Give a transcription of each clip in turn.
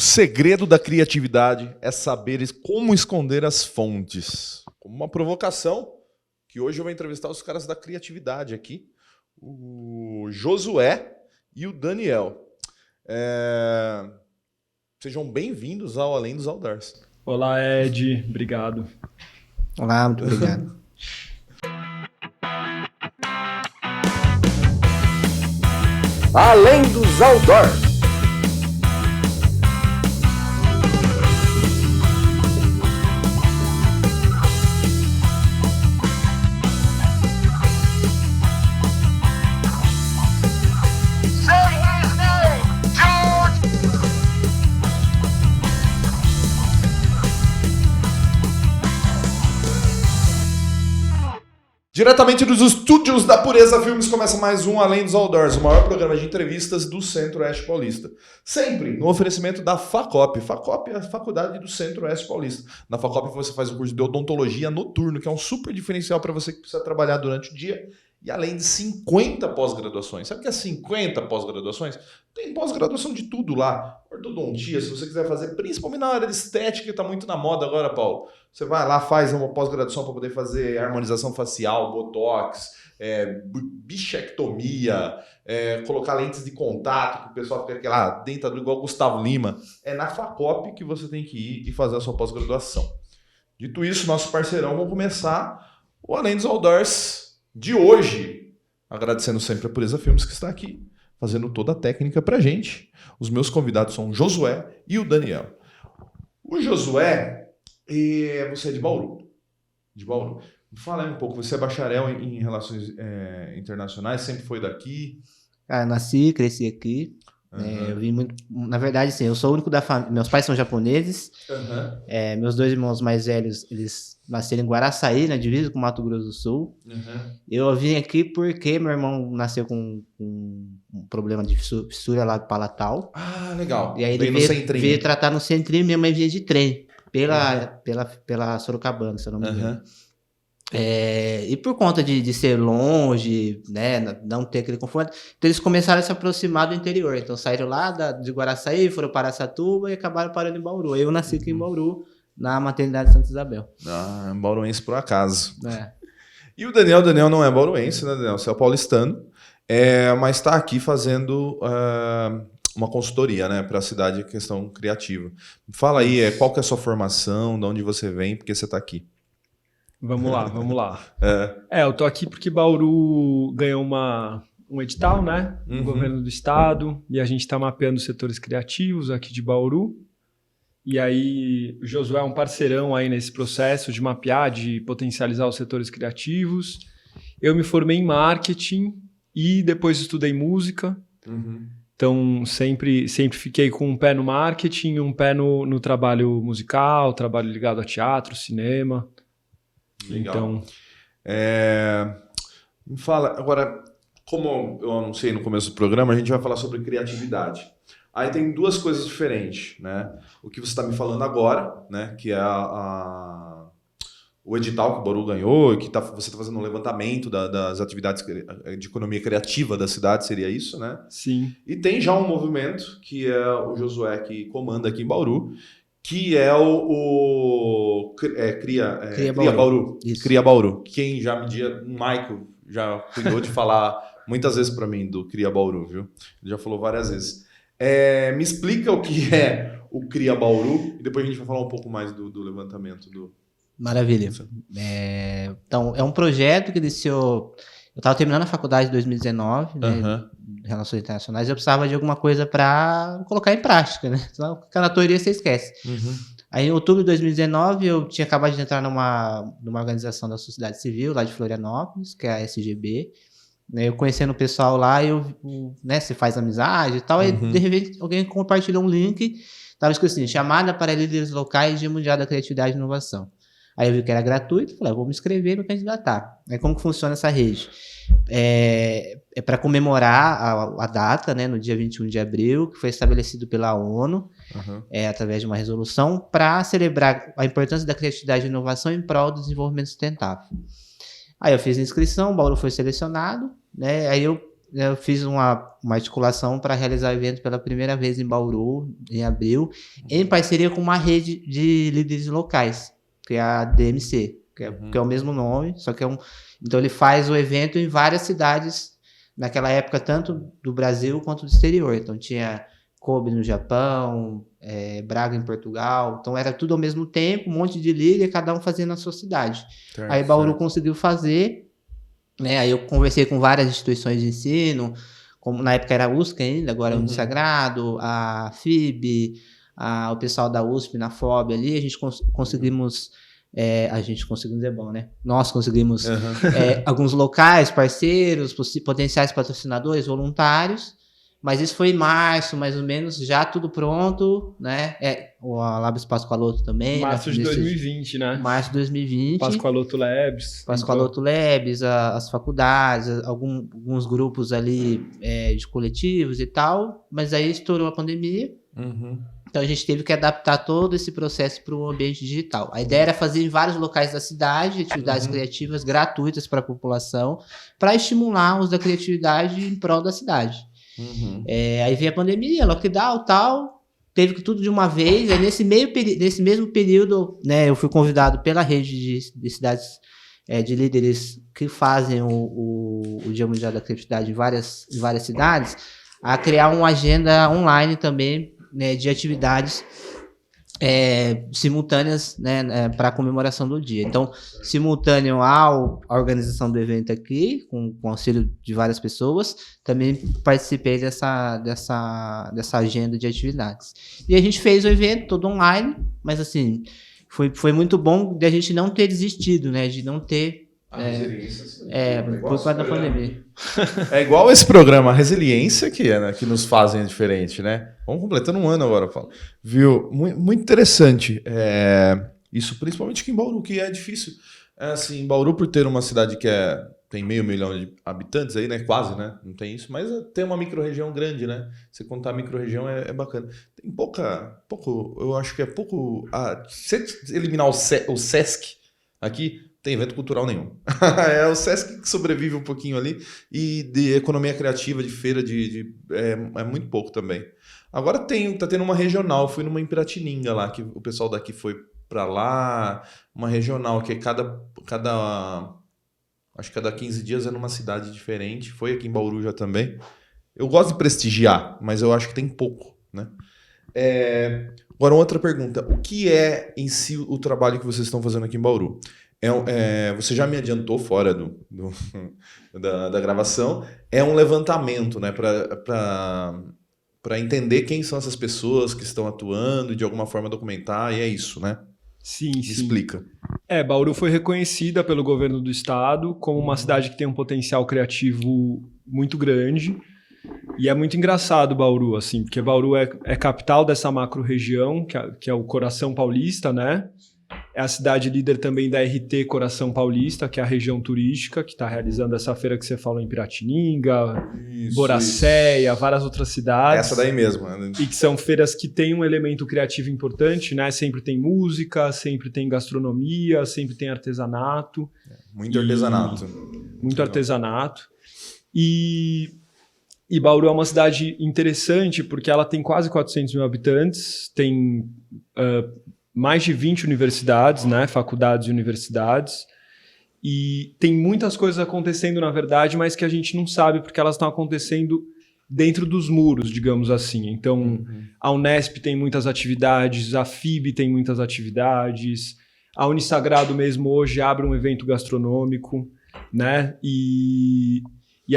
O segredo da criatividade é saber como esconder as fontes. Como uma provocação, que hoje eu vou entrevistar os caras da criatividade aqui, o Josué e o Daniel. Sejam bem-vindos ao Além dos Outdoors. Olá, Ed. Obrigado. Olá, muito obrigado. Além dos Outdoors. Diretamente dos estúdios da Pureza Filmes, começa mais um Além dos Outdoors, o maior programa de entrevistas do Centro-Oeste Paulista. Sempre no oferecimento da FACOP. FACOP é a Faculdade do Centro-Oeste Paulista. Na FACOP você faz o curso de odontologia noturno, que é um super diferencial para você que precisa trabalhar durante o dia. E além de 50 pós-graduações. Sabe o que é 50 pós-graduações? Tem pós-graduação de tudo lá. Ortodontia, se você quiser fazer, principalmente na área de estética, que está muito na moda agora, Paulo. Você vai lá, faz uma pós-graduação para poder fazer harmonização facial, botox, bichectomia, colocar lentes de contato, que o pessoal fica aquela dentadura igual Gustavo Lima. É na FACOP que você tem que ir e fazer a sua pós-graduação. Dito isso, nosso parceirão, vamos começar o Além dos Outdoors de hoje, agradecendo sempre a Pureza Filmes que está aqui, fazendo toda a técnica pra gente. Os meus convidados são o Josué e o Daniel. O Josué, você é de Bauru. De Bauru. Fala aí um pouco, você é bacharel em relações internacionais, sempre foi daqui? Nasci, cresci aqui. Uhum. Eu vim muito. Na verdade, sim, eu sou o único da família. Meus pais são japoneses. Uhum. Meus dois irmãos mais velhos, eles nasceram em Guaraçaí, na divisa com Mato Grosso do Sul. Uhum. Eu vim aqui porque meu irmão nasceu com um problema de fissura lá palatal. Ah, legal. E aí ele veio tratar no centrinho, minha mãe vinha de trem, pela Sorocabana, se eu não me engano. Uhum. E por conta de ser longe, né, não ter aquele conforto, então eles começaram a se aproximar do interior. Então saíram lá de Guaraçaí, foram para Araçatuba e acabaram parando em Bauru. Eu nasci aqui em Bauru, na maternidade Santa Isabel. Bauruense por acaso. E o Daniel não é bauruense, né, Daniel? Você é paulistano, mas está aqui fazendo uma consultoria, né, para a cidade, questão criativa. Fala aí, qual que é a sua formação, de onde você vem, porque você está aqui? Vamos lá. Eu tô aqui porque Bauru ganhou um edital, né? Do governo do estado, e a gente está mapeando os setores criativos aqui de Bauru. E aí o Josué é um parceirão aí nesse processo de mapear, de potencializar os setores criativos. Eu me formei em marketing e depois estudei música. Então sempre fiquei com um pé no marketing e um pé no trabalho musical, trabalho ligado a teatro, cinema. Legal. Então, me fala, agora, como eu anunciei no começo do programa, a gente vai falar sobre criatividade. Aí tem duas coisas diferentes, né? O que você está me falando agora, né? Que é o edital que o Bauru ganhou, e que você está fazendo um levantamento das atividades de economia criativa da cidade, seria isso, né? Sim. E tem já um movimento, que é o Josué que comanda aqui em Bauru, que é o Cria Bauru. Isso. Cria Bauru. Quem já o Michael já cuidou de falar muitas vezes para mim do Cria Bauru, viu? Ele já falou várias vezes. Me explica o que é o Cria Bauru e depois a gente vai falar um pouco mais do levantamento do... Maravilha. Então, é um projeto que iniciou... Eu estava terminando a faculdade em 2019, né, de Relações Internacionais, e eu precisava de alguma coisa para colocar em prática, né? Senão, na teoria você esquece. Aí, em outubro de 2019, eu tinha acabado de entrar numa organização da sociedade civil, lá de Florianópolis, que é a SGB. Eu conhecendo o pessoal lá, você faz amizade e tal, aí, de repente, alguém compartilhou um link, estava escrito assim, chamada para líderes locais de Mundial da Criatividade e Inovação. Aí eu vi que era gratuito, falei, vou me inscrever e me candidatar. Aí como que funciona essa rede? É para comemorar a data, né, no dia 21 de abril, que foi estabelecido pela ONU, através de uma resolução, para celebrar a importância da criatividade e inovação em prol do desenvolvimento sustentável. Aí eu fiz a inscrição, o Bauru foi selecionado, né, aí eu eu fiz uma articulação para realizar o evento pela primeira vez em Bauru, em abril, em parceria com uma rede de líderes locais, que é a DMC, que é o mesmo nome, só que então ele faz o evento em várias cidades, naquela época, tanto do Brasil quanto do exterior. Então tinha Kobe no Japão, Braga em Portugal, então era tudo ao mesmo tempo, um monte de líder, cada um fazendo na sua cidade. Aí Bauru conseguiu fazer, né? Aí eu conversei com várias instituições de ensino, como na época era a USC ainda, agora é o Sagrado, a FIB, o pessoal da USP na FOB ali, a gente conseguimos... a gente conseguimos é bom, né? Nós conseguimos alguns locais, parceiros, potenciais patrocinadores, voluntários, mas isso foi em março, mais ou menos, já tudo pronto, né? O Labs Pascoaloto também. Março de 2020, né? Março de 2020. Pascoaloto Labs. Pascoaloto Labs, as faculdades, alguns grupos ali de coletivos e tal, mas aí estourou a pandemia. Então a gente teve que adaptar todo esse processo para o ambiente digital. A ideia era fazer em vários locais da cidade atividades criativas gratuitas para a população, para estimular o uso da criatividade em prol da cidade. Aí veio a pandemia, lockdown e tal, teve que tudo de uma vez. Aí nesse mesmo período, né, eu fui convidado pela rede de cidades de líderes que fazem o Dia Mundial da Criatividade em várias cidades, a criar uma agenda online também, né, de atividades simultâneas, né, para a comemoração do dia. Então, simultâneo à organização do evento aqui, com auxílio de várias pessoas, também participei dessa agenda de atividades. E a gente fez o evento todo online, mas assim, foi muito bom de a gente não ter desistido, né, de não ter... por causa da pandemia. É igual esse programa, a resiliência que nos fazem diferente, né? Vamos completando um ano agora, Paulo. Viu? Muito interessante. Isso principalmente aqui em Bauru, que é difícil. Assim, Bauru, por ter uma cidade que tem 500 mil de habitantes aí, né? Quase, né? Não tem isso, mas tem uma micro-região grande, né? Você contar a micro-região é bacana. Tem eu acho que é pouco... se eliminar o Sesc aqui, tem evento cultural nenhum. É o Sesc que sobrevive um pouquinho ali, e de economia criativa, de feira, é muito pouco também. Agora tá tendo uma regional, fui numa em Piratininga lá, que o pessoal daqui foi pra lá, uma regional que acho que cada 15 dias é numa cidade diferente, foi aqui em Bauru já também. Eu gosto de prestigiar, mas eu acho que tem pouco, né? Agora, outra pergunta, o que é em si o trabalho que vocês estão fazendo aqui em Bauru? Você já me adiantou fora da gravação, é um levantamento, né, para entender quem são essas pessoas que estão atuando e de alguma forma documentar, e é isso, né? Sim. Explica. Bauru foi reconhecida pelo governo do estado como uma cidade que tem um potencial criativo muito grande, e é muito engraçado Bauru, assim, porque Bauru é capital dessa macro-região, que é o Coração Paulista, né? É a cidade líder também da RT Coração Paulista, que é a região turística, que está realizando essa feira que você falou em Piratininga, Boracéia, várias outras cidades. Essa daí mesmo. Né? E que são feiras que têm um elemento criativo importante, né? Sempre tem música, sempre tem gastronomia, sempre tem artesanato. Muito artesanato. Muito artesanato. E Bauru é uma cidade interessante porque ela tem quase 400 mil habitantes, tem... mais de 20 universidades, né, faculdades e universidades, e tem muitas coisas acontecendo, na verdade, mas que a gente não sabe porque elas estão acontecendo dentro dos muros, digamos assim. Então, a Unesp tem muitas atividades, a FIB tem muitas atividades, a Unisagrado mesmo hoje abre um evento gastronômico, né, e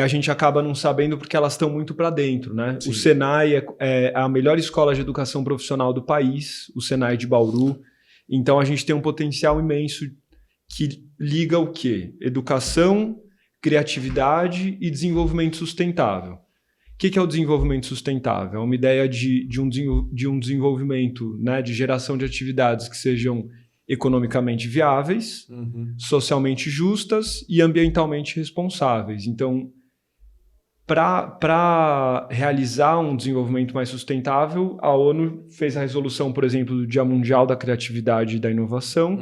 a gente acaba não sabendo porque elas estão muito para dentro, né? Sim. O Senai é a melhor escola de educação profissional do país, o Senai de Bauru. Então a gente tem um potencial imenso que liga o quê? Educação, criatividade e desenvolvimento sustentável. O que é o desenvolvimento sustentável? É uma ideia de um desenvolvimento, né, de geração de atividades que sejam economicamente viáveis, socialmente justas e ambientalmente responsáveis. Então, para realizar um desenvolvimento mais sustentável, a ONU fez a resolução, por exemplo, do Dia Mundial da Criatividade e da Inovação,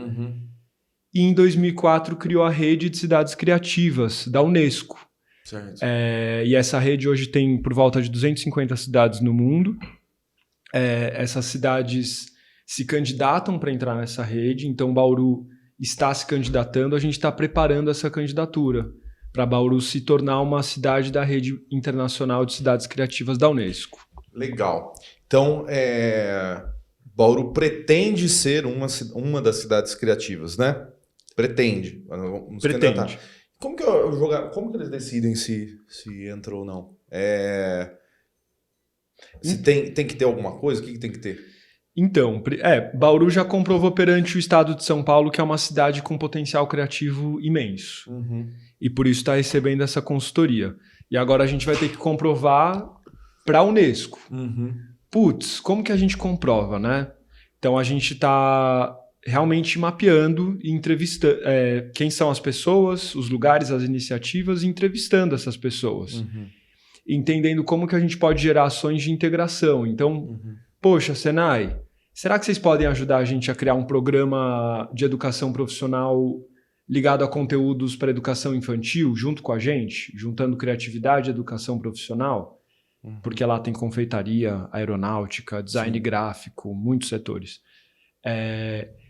e em 2004 criou a Rede de Cidades Criativas, da Unesco. Certo. E essa rede hoje tem por volta de 250 cidades no mundo. Essas cidades se candidatam para entrar nessa rede, então Bauru está se candidatando, a gente está preparando essa candidatura para Bauru se tornar uma cidade da rede internacional de cidades criativas da Unesco. Legal. Então, Bauru pretende ser uma das cidades criativas, né? Pretende. Vamos Pretende. Como que eles decidem se entra ou não? Tem que ter alguma coisa? O que tem que ter? Então, Bauru já comprovou perante o estado de São Paulo que é uma cidade com potencial criativo imenso. Uhum. E por isso está recebendo essa consultoria. E agora a gente vai ter que comprovar para a Unesco. Uhum. Putz, como que a gente comprova, né? Então a gente está realmente mapeando e entrevistando quem são as pessoas, os lugares, as iniciativas, e entrevistando essas pessoas. Uhum. Entendendo como que a gente pode gerar ações de integração. Então, poxa, Senai, será que vocês podem ajudar a gente a criar um programa de educação profissional ligado a conteúdos para educação infantil, junto com a gente, juntando criatividade e educação profissional? Porque lá tem confeitaria, aeronáutica, design gráfico, muitos setores.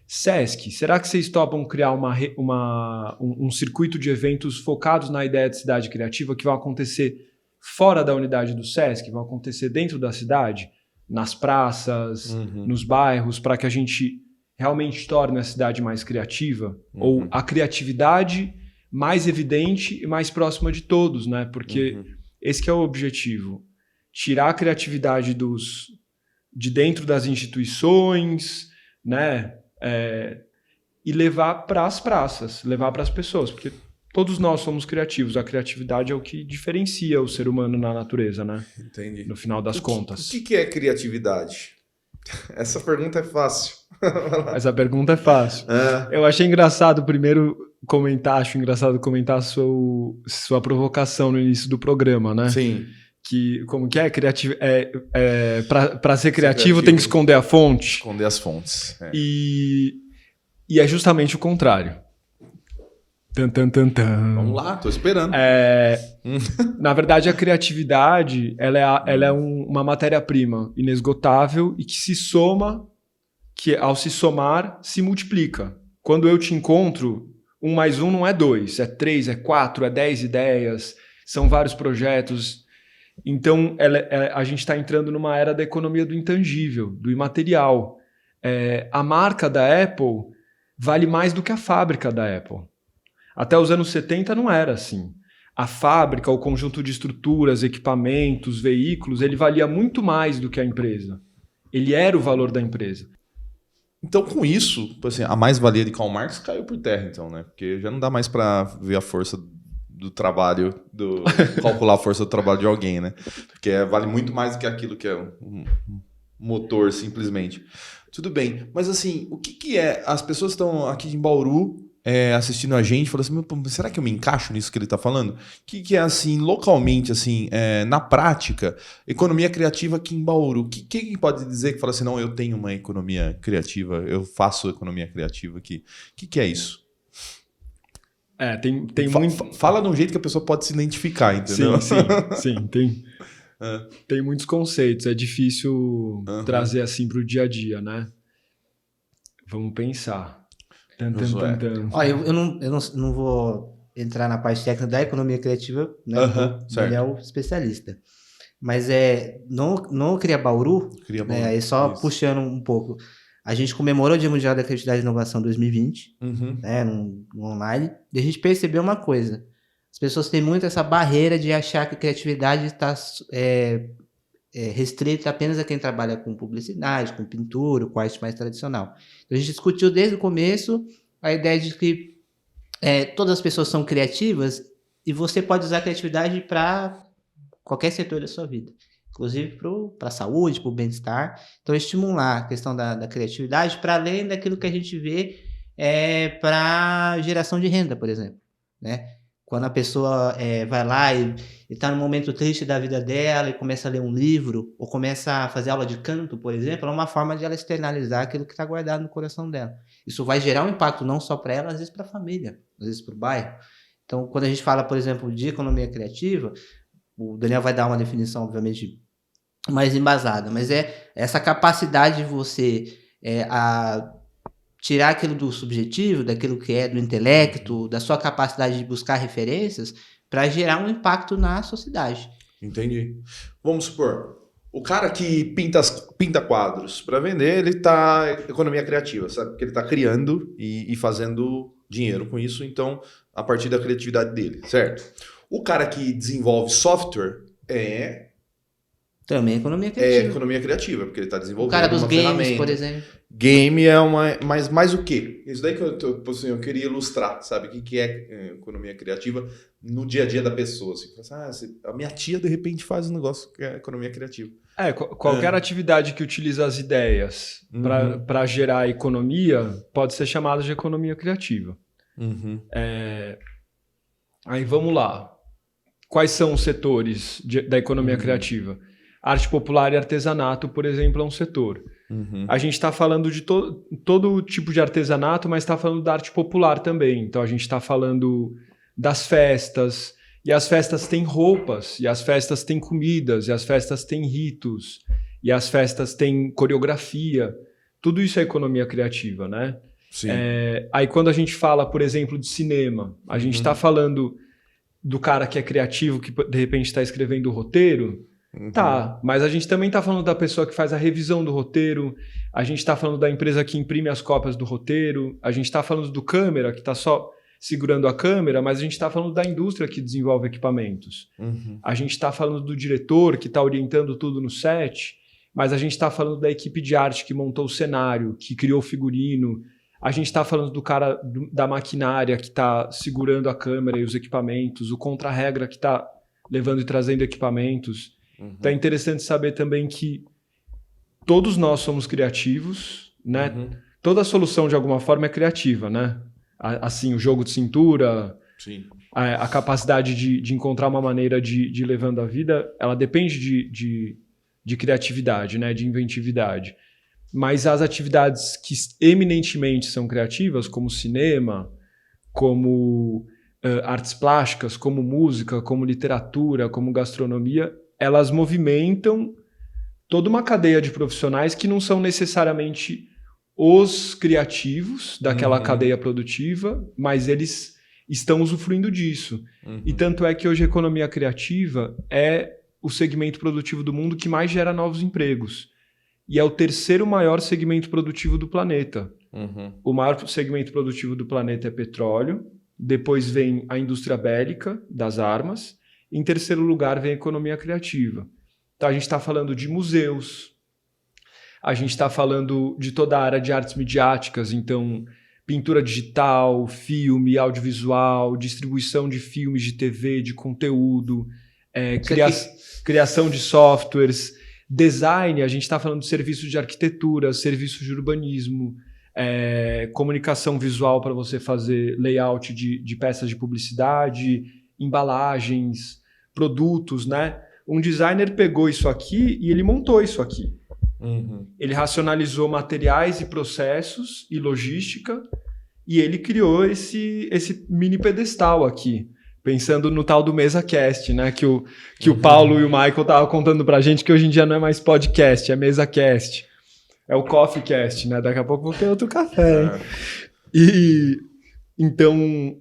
Sesc, será que vocês topam criar um circuito de eventos focados na ideia de cidade criativa que vão acontecer fora da unidade do Sesc, vão acontecer dentro da cidade, nas praças, nos bairros, para que a gente realmente torne a cidade mais criativa, ou a criatividade mais evidente e mais próxima de todos, né? Porque esse que é o objetivo. Tirar a criatividade de dentro das instituições, né? E levar para as praças, levar para as pessoas, porque todos nós somos criativos. A criatividade é o que diferencia o ser humano na natureza, né? Entendi. No final das contas. O que é criatividade? Essa pergunta é fácil. Mas a pergunta é fácil. Eu achei engraçado acho engraçado comentar a sua provocação no início do programa, né? Sim. Como que é? Para ser criativo tem que esconder a fonte. Esconder as fontes. E é justamente o contrário. Vamos lá, tô esperando. Na verdade, a criatividade ela é uma matéria-prima inesgotável e que ao se somar, se multiplica. Quando eu te encontro, 1 mais 1 não é 2, é 3, é 4, é 10 ideias, são vários projetos. Então, a gente está entrando numa era da economia do intangível, do imaterial. A marca da Apple vale mais do que a fábrica da Apple. Até os anos 70 não era assim. A fábrica, o conjunto de estruturas, equipamentos, veículos, ele valia muito mais do que a empresa. Ele era o valor da empresa. Então, com isso, assim, a mais-valia de Karl Marx caiu por terra, então, né? Porque já não dá mais para ver a força do trabalho, calcular a força do trabalho de alguém, né? Porque vale muito mais do que aquilo que é um motor, simplesmente. Tudo bem, mas assim, o que é? As pessoas estão aqui em Bauru assistindo a gente, falando assim, será que eu me encaixo nisso que ele está falando? O que é, assim, localmente, assim, na prática, economia criativa aqui em Bauru? Quem pode dizer que fala assim, não, eu tenho uma economia criativa, eu faço economia criativa aqui? O que é isso? Tem muito... Fala de um jeito que a pessoa pode se identificar, entendeu? Sim, tem muitos conceitos, é difícil trazer assim para o dia a dia, né? Vamos pensar. Olha, eu não vou entrar na parte técnica da economia criativa, né? Ele é o especialista. Mas no Cria Bauru, né, só isso. Puxando um pouco, a gente comemorou o Dia Mundial da Criatividade e Inovação 2020, né, no online, e a gente percebeu uma coisa. As pessoas têm muito essa barreira de achar que a criatividade está restrita apenas a quem trabalha com publicidade, com pintura, com arte mais tradicional. Então, a gente discutiu desde o começo a ideia de que todas as pessoas são criativas e você pode usar a criatividade para qualquer setor da sua vida. Inclusive para a saúde, para o bem-estar. Então, estimular a questão da criatividade para além daquilo que a gente vê para geração de renda, por exemplo, né? Quando a pessoa vai lá e está num momento triste da vida dela e começa a ler um livro ou começa a fazer aula de canto, por exemplo, é uma forma de ela externalizar aquilo que está guardado no coração dela. Isso vai gerar um impacto não só para ela, às vezes para a família, às vezes para o bairro. Então, quando a gente fala, por exemplo, de economia criativa, o Daniel vai dar uma definição, obviamente, mais embasada, mas é essa capacidade de você tirar aquilo do subjetivo, daquilo que é do intelecto, da sua capacidade de buscar referências para gerar um impacto na sociedade. Entendi. Vamos supor, o cara que pinta quadros para vender, ele tá economia criativa, sabe? Porque ele tá criando e fazendo dinheiro com isso, então, a partir da criatividade dele, certo? O cara que desenvolve software também economia criativa. É economia criativa, porque ele está desenvolvendo o cara dos uma games, ferramenta. por exemplo. Game é mas mais o quê? Isso daí que eu queria ilustrar, sabe? O que é economia criativa no dia a dia da pessoa. Assim, a minha tia, de repente, faz um negócio que é economia criativa. Qualquer atividade que utiliza as ideias para gerar economia pode ser chamada de economia criativa. Aí vamos lá. Quais são os setores da economia criativa? Arte popular e artesanato, por exemplo, é um setor. A gente está falando de todo tipo de artesanato, mas está falando da arte popular também. Então a gente está falando das festas, e as festas têm roupas, e as festas têm comidas, e as festas têm ritos, e as festas têm coreografia. Tudo isso é economia criativa, né? Sim. Aí quando a gente fala, por exemplo, de cinema, a gente está falando do cara que é criativo, que de repente está escrevendo o roteiro. Tá, mas a gente também está falando da pessoa que faz a revisão do roteiro, a gente está falando da empresa que imprime as cópias do roteiro, a gente está falando do câmera que está só segurando a câmera, mas a gente está falando da indústria que desenvolve equipamentos. A gente está falando do diretor que está orientando tudo no set, mas a gente está falando da equipe de arte que montou o cenário, que criou o figurino. A gente está falando do cara da maquinária que está segurando a câmera e os equipamentos, o contra-regra que está levando e trazendo equipamentos. Então é interessante saber também que todos nós somos criativos, né? Toda solução de alguma forma é criativa, né? Assim, o jogo de cintura, a capacidade de encontrar uma maneira de ir levando a vida, ela depende de criatividade, né? De inventividade. Mas as atividades que eminentemente são criativas, como cinema, como artes plásticas, como música, como literatura, como gastronomia, elas movimentam toda uma cadeia de profissionais que não são necessariamente os criativos daquela cadeia produtiva, mas eles estão usufruindo disso. E tanto é que hoje a economia criativa é o segmento produtivo do mundo que mais gera novos empregos. E é o terceiro maior segmento produtivo do planeta. O maior segmento produtivo do planeta é petróleo, depois vem a indústria bélica das armas, em terceiro lugar vem a economia criativa. Então a gente está falando de museus, a gente está falando de toda a área de artes midiáticas, então pintura digital, filme, audiovisual, distribuição de filmes de TV, de conteúdo, criação de softwares, design, a gente está falando de serviços de arquitetura, serviços de urbanismo, comunicação visual para você fazer layout de peças de publicidade, embalagens, produtos, né? Um designer pegou isso aqui e ele montou isso aqui. Ele racionalizou materiais e processos e logística e ele criou esse mini pedestal aqui, pensando no tal do MesaCast, né? Que o Paulo e o Michael estavam contando pra gente que hoje em dia não é mais podcast, é MesaCast. É o CoffeeCast, né? Daqui a pouco vou ter outro café, hein? Então...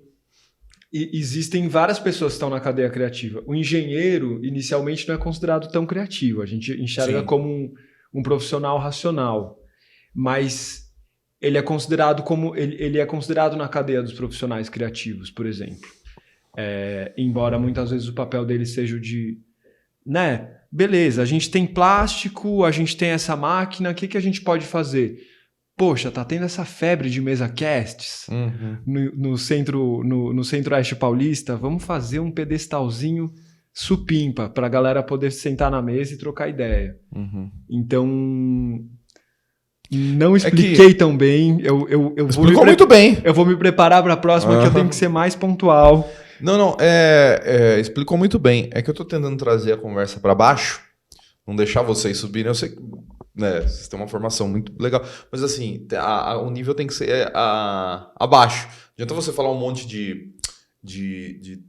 existem várias pessoas que estão na cadeia criativa. O engenheiro, inicialmente, não é considerado tão criativo. A gente enxerga como um profissional racional. Mas ele é considerado na cadeia dos profissionais criativos, por exemplo. Embora muitas vezes o papel dele seja o de... né? Beleza, a gente tem plástico, a gente tem essa máquina, o que a gente pode fazer? Poxa, tá tendo essa febre de MesaCasts no Centro-Oeste Paulista. Vamos fazer um pedestalzinho supimpa para a galera poder sentar na mesa e trocar ideia. Então, não expliquei tão bem. Explicou muito bem. Eu vou me preparar para a próxima, que eu tenho que ser mais pontual. Não, explicou muito bem. É que eu tô tentando trazer a conversa para baixo, não deixar vocês subirem. Eu sei que vocês têm uma formação muito legal, mas assim, o nível tem que ser abaixo. Não adianta você falar um monte de de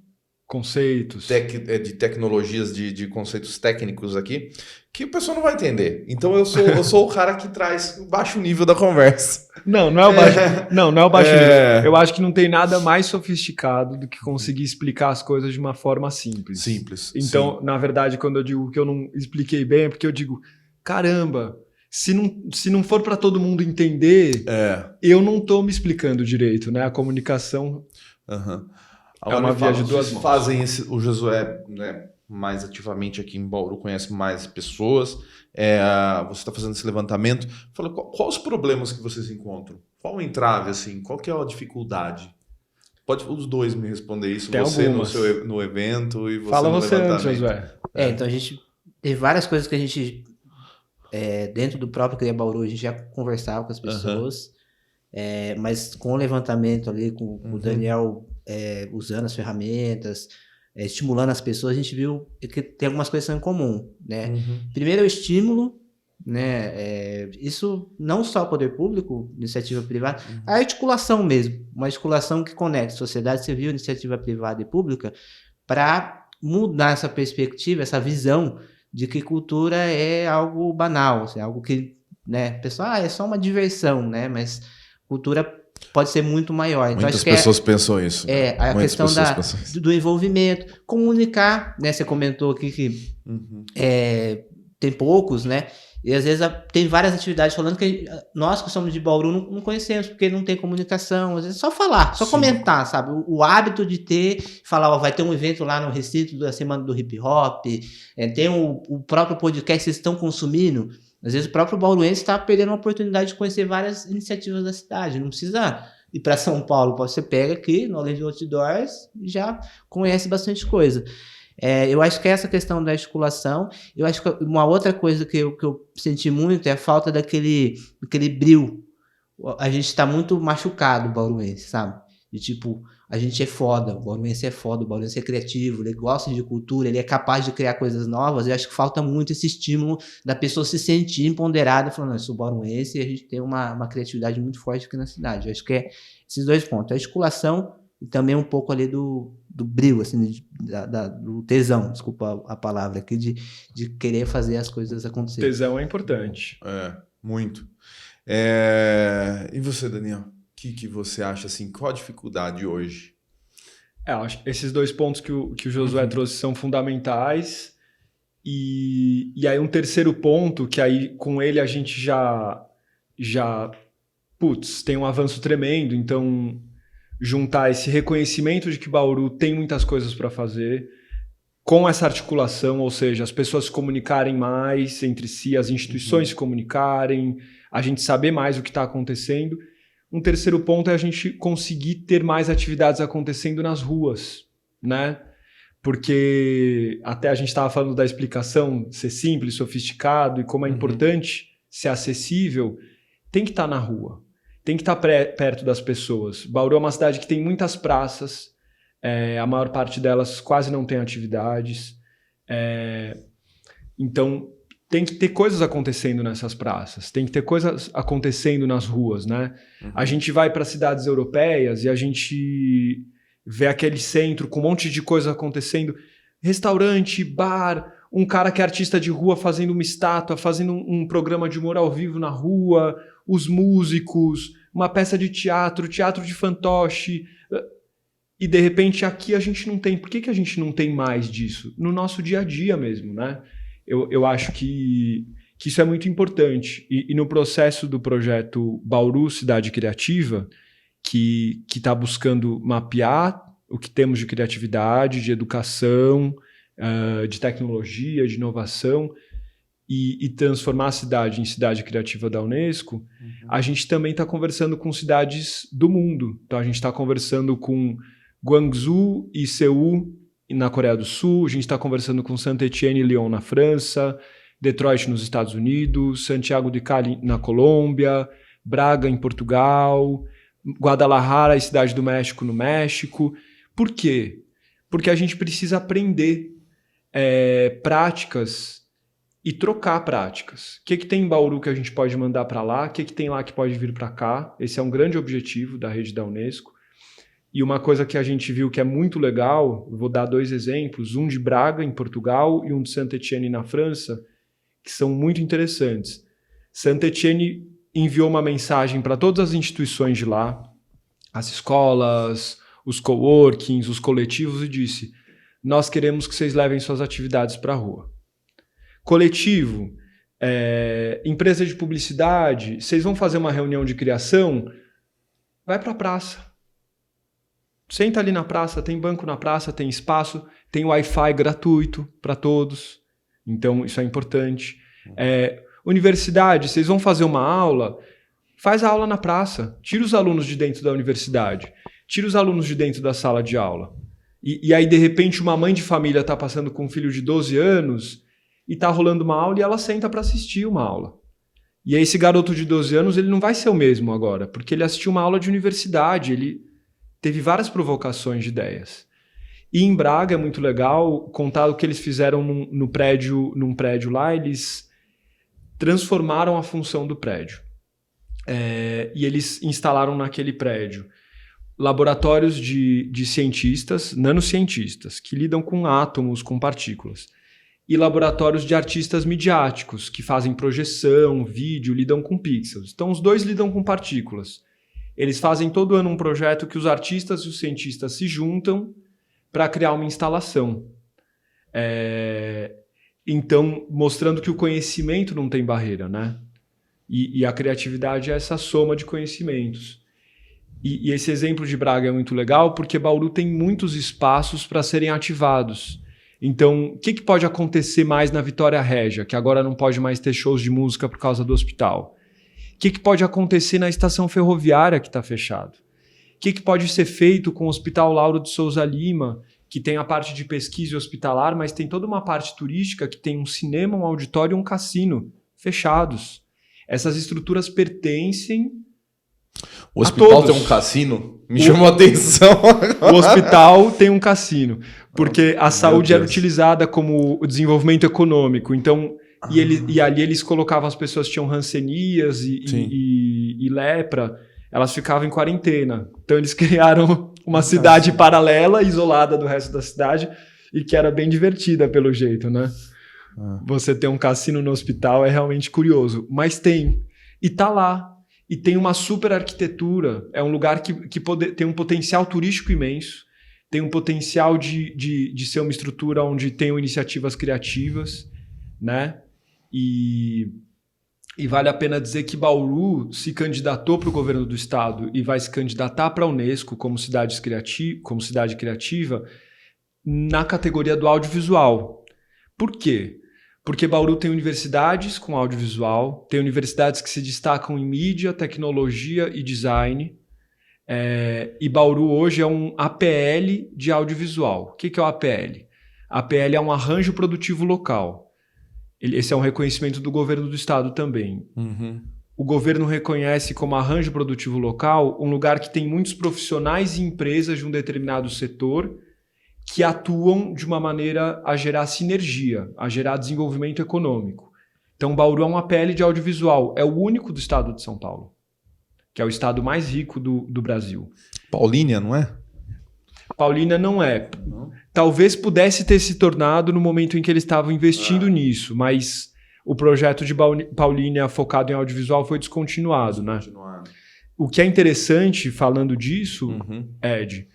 conceitos, de tecnologias, de conceitos técnicos aqui, que o pessoal não vai entender. Então eu sou o cara que traz o baixo nível da conversa. Não é o baixo, não é o baixo nível. Eu acho que não tem nada mais sofisticado do que conseguir explicar as coisas de uma forma simples. Então, sim. Na verdade, quando eu digo que eu não expliquei bem, é porque eu digo, caramba, se não for para todo mundo entender, eu não estou me explicando direito, né? A comunicação... É uma via de duas mãos. Fazem o Josué, né, mais ativamente aqui em Bauru, conhece mais pessoas. Você está fazendo esse levantamento. Fala, quais os problemas que vocês encontram? Qual o entrave, assim? Qual que é a dificuldade? Pode os dois me responder isso. Tem você algumas. no evento e você Fala no você levantamento. Antes, Josué. Então a gente tem várias coisas que a gente, dentro do próprio Cria Bauru, a gente já conversava com as pessoas. Mas com o levantamento ali, com o Daniel usando as ferramentas, estimulando as pessoas, a gente viu que tem algumas coisas que são em comum, né? Primeiro é o estímulo, né? Isso não só o poder público, iniciativa privada, a articulação mesmo, uma articulação que conecta sociedade civil, iniciativa privada e pública, para mudar essa perspectiva, essa visão de que cultura é algo banal, assim, algo que, né, pessoal, é só uma diversão, né? Mas cultura pode ser muito maior. Então, muitas pessoas pensam isso. A questão do envolvimento, comunicar, né? Você comentou aqui que tem poucos, né? E às vezes tem várias atividades falando que nós que somos de Bauru não conhecemos, porque não tem comunicação. Às vezes só falar, só comentar, sabe? O hábito de falar, vai ter um evento lá no recinto da Semana do Hip Hop, tem o próprio podcast que vocês estão consumindo. Às vezes o próprio bauruense está perdendo a oportunidade de conhecer várias iniciativas da cidade. Não precisa ir para São Paulo. Você pega aqui, no Além de Outdoors, e já conhece bastante coisa. Eu acho que essa questão da articulação, eu acho que uma outra coisa que eu senti muito é a falta daquele brio. A gente está muito machucado, o bauruense, sabe? De tipo, a gente é foda, o bauruense é foda, o bauruense é criativo, ele gosta de cultura, ele é capaz de criar coisas novas. Eu acho que falta muito esse estímulo da pessoa se sentir empoderada, falando, eu sou bauruense e a gente tem uma criatividade muito forte aqui na cidade. Eu acho que esses dois pontos, a articulação e também um pouco ali do brilho, assim, do tesão, desculpa a palavra aqui, de querer fazer as coisas acontecerem. Tesão é importante. Muito. E você, Daniel? O que você acha, assim, qual a dificuldade hoje? Acho que esses dois pontos que o Josué trouxe são fundamentais. E aí um terceiro ponto, que aí com ele a gente já tem um avanço tremendo, então juntar esse reconhecimento de que Bauru tem muitas coisas para fazer, com essa articulação, ou seja, as pessoas se comunicarem mais entre si, as instituições se comunicarem, a gente saber mais o que está acontecendo. Um terceiro ponto é a gente conseguir ter mais atividades acontecendo nas ruas, né? Porque até a gente estava falando da explicação ser simples, sofisticado e como é importante ser acessível, tem que estar na rua, tem que estar perto das pessoas. Bauru é uma cidade que tem muitas praças, a maior parte delas quase não tem atividades, então tem que ter coisas acontecendo nessas praças, tem que ter coisas acontecendo nas ruas, né? A gente vai para cidades europeias e a gente vê aquele centro com um monte de coisa acontecendo, restaurante, bar, um cara que é artista de rua fazendo uma estátua, fazendo um programa de humor ao vivo na rua, os músicos, uma peça de teatro de fantoche. E de repente aqui a gente não tem. Por que a gente não tem mais disso? No nosso dia a dia mesmo, né? Eu acho que isso é muito importante. E no processo do projeto Bauru Cidade Criativa, que está buscando mapear o que temos de criatividade, de educação, de tecnologia, de inovação, e transformar a cidade em cidade criativa da Unesco, a gente também está conversando com cidades do mundo. Então a gente está conversando com Guangzhou e Seul, na Coreia do Sul, a gente está conversando com Saint-Étienne e Lyon na França, Detroit nos Estados Unidos, Santiago de Cali na Colômbia, Braga em Portugal, Guadalajara e Cidade do México no México. Por quê? Porque a gente precisa aprender práticas e trocar práticas. O que tem em Bauru que a gente pode mandar para lá? O que tem lá que pode vir para cá? Esse é um grande objetivo da rede da Unesco. E uma coisa que a gente viu que é muito legal, vou dar 2 exemplos, um de Braga, em Portugal, e um de Saint-Étienne, na França, que são muito interessantes. Saint-Étienne enviou uma mensagem para todas as instituições de lá, as escolas, os coworkings, os coletivos, e disse: nós queremos que vocês levem suas atividades para a rua. Coletivo, empresa de publicidade, vocês vão fazer uma reunião de criação, vai para a praça. Senta ali na praça, tem banco na praça, tem espaço, tem Wi-Fi gratuito para todos. Então, isso é importante. Universidade, vocês vão fazer uma aula, faz a aula na praça. Tira os alunos de dentro da universidade. Tira os alunos de dentro da sala de aula. E aí, de repente, uma mãe de família está passando com um filho de 12 anos e está rolando uma aula e ela senta para assistir uma aula. E aí, esse garoto de 12 anos, ele não vai ser o mesmo agora, porque ele assistiu uma aula de universidade, ele teve várias provocações de ideias. E em Braga é muito legal contar o que eles fizeram num prédio lá, eles transformaram a função do prédio. E eles instalaram naquele prédio laboratórios de cientistas, nanocientistas, que lidam com átomos, com partículas. E laboratórios de artistas midiáticos, que fazem projeção, vídeo, lidam com pixels. Então, os dois lidam com partículas. Eles fazem todo ano um projeto que os artistas e os cientistas se juntam para criar uma instalação. Então, mostrando que o conhecimento não tem barreira, né? E a criatividade é essa soma de conhecimentos. E esse exemplo de Braga é muito legal porque Bauru tem muitos espaços para serem ativados. Então, o que pode acontecer mais na Vitória Régia, que agora não pode mais ter shows de música por causa do hospital? O que pode acontecer na estação ferroviária que está fechado? O que pode ser feito com o Hospital Lauro de Souza Lima, que tem a parte de pesquisa e hospitalar, mas tem toda uma parte turística que tem um cinema, um auditório e um cassino fechados. Essas estruturas pertencem o hospital tem um cassino? Me chamou a atenção. O hospital tem um cassino, porque a saúde era utilizada como o desenvolvimento econômico. Então, e ali eles colocavam as pessoas que tinham rancenias e lepra, elas ficavam em quarentena. Então, eles criaram uma cidade paralela, isolada do resto da cidade, e que era bem divertida, pelo jeito, né? Você ter um cassino no hospital é realmente curioso. Mas tem. E tá lá. E tem uma super arquitetura. É um lugar que tem um potencial turístico imenso. Tem um potencial de ser uma estrutura onde tenham iniciativas criativas, né? E vale a pena dizer que Bauru se candidatou para o governo do estado e vai se candidatar para a Unesco como cidade criativa na categoria do audiovisual. Por quê? Porque Bauru tem universidades com audiovisual, tem universidades que se destacam em mídia, tecnologia e design, e Bauru hoje é um APL de audiovisual. O que é o APL? APL é um arranjo produtivo local. Esse é um reconhecimento do governo do estado também. Uhum. O governo reconhece como arranjo produtivo local um lugar que tem muitos profissionais e empresas de um determinado setor que atuam de uma maneira a gerar sinergia, a gerar desenvolvimento econômico. Então, Bauru é um APL de audiovisual. É o único do estado de São Paulo, que é o estado mais rico do Brasil. Paulínia, não é? Paulínia não é. Não. Talvez pudesse ter se tornado no momento em que eles estavam investindo nisso, mas o projeto de Paulínia focado em audiovisual foi descontinuado, né? O que é interessante, falando disso, Ed,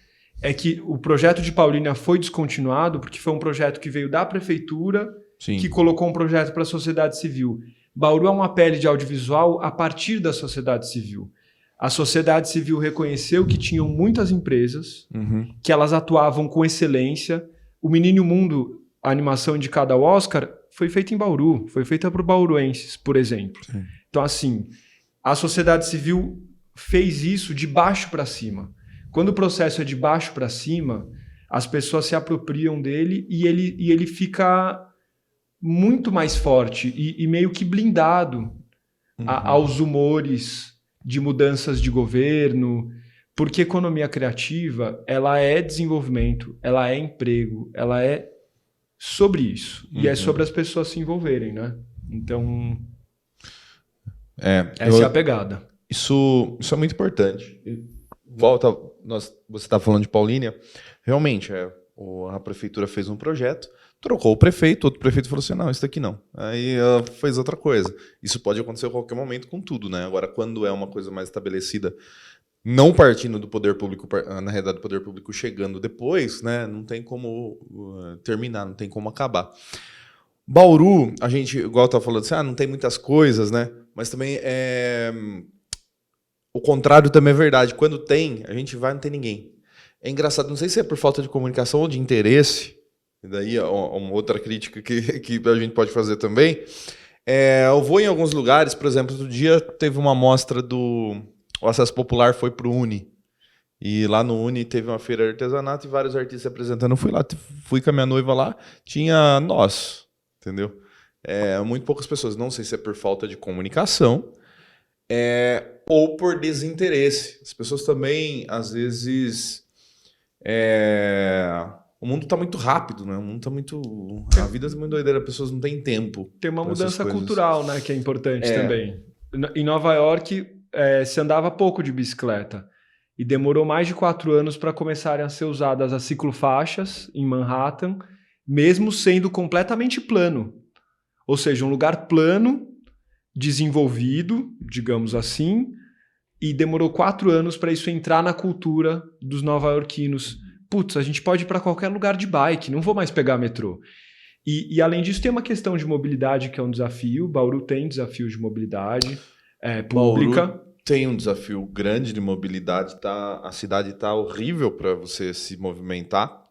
é que o projeto de Paulínia foi descontinuado porque foi um projeto que veio da prefeitura, que colocou um projeto para a sociedade civil. Bauru é uma pele de audiovisual a partir da sociedade civil. A sociedade civil reconheceu que tinham muitas empresas, que elas atuavam com excelência. O Menino e o Mundo, a animação indicada ao Oscar, foi feita em Bauru, foi feita por bauruenses, por exemplo. Sim. Então, assim, a sociedade civil fez isso de baixo para cima. Quando o processo é de baixo para cima, as pessoas se apropriam dele e ele fica muito mais forte e meio que blindado aos humores de mudanças de governo, porque economia criativa, ela é desenvolvimento, ela é emprego, ela é sobre isso. E é sobre as pessoas se envolverem, né? Então, essa é a pegada. Isso é muito importante. você está falando de Paulínia, realmente, a prefeitura fez um projeto, trocou o prefeito, outro prefeito falou assim, não, isso daqui não. Aí fez outra coisa. Isso pode acontecer a qualquer momento com tudo, né? Agora, quando é uma coisa mais estabelecida, não partindo do poder público, na realidade do poder público chegando depois, né? Não tem como terminar, não tem como acabar. Bauru, a gente, igual eu estava falando assim, não tem muitas coisas, né? Mas também o contrário também é verdade. Quando tem, a gente vai e não tem ninguém. É engraçado, não sei se é por falta de comunicação ou de interesse, e daí uma outra crítica que a gente pode fazer também. Eu vou em alguns lugares, por exemplo, outro dia teve uma mostra o Acesso Popular foi pro Uni. E lá no Uni teve uma feira de artesanato e vários artistas se apresentando. Eu fui com a minha noiva lá, tinha nós, entendeu? Muito poucas pessoas. Não sei se é por falta de comunicação ou por desinteresse. As pessoas também, às vezes... O mundo está muito rápido, né? O mundo tá muito... A vida está muito doideira, as pessoas não têm tempo. Tem uma mudança cultural, né, que é importante também. Em Nova York, se andava pouco de bicicleta. E demorou mais de 4 anos para começarem a ser usadas as ciclofaixas em Manhattan, mesmo sendo completamente plano. Ou seja, um lugar plano, desenvolvido, digamos assim, e demorou 4 anos para isso entrar na cultura dos nova-iorquinos. Putz, a gente pode ir para qualquer lugar de bike, não vou mais pegar metrô. E além disso, tem uma questão de mobilidade que é um desafio. Bauru tem desafio de mobilidade pública. Bauru tem um desafio grande de mobilidade. A cidade está horrível para você se movimentar.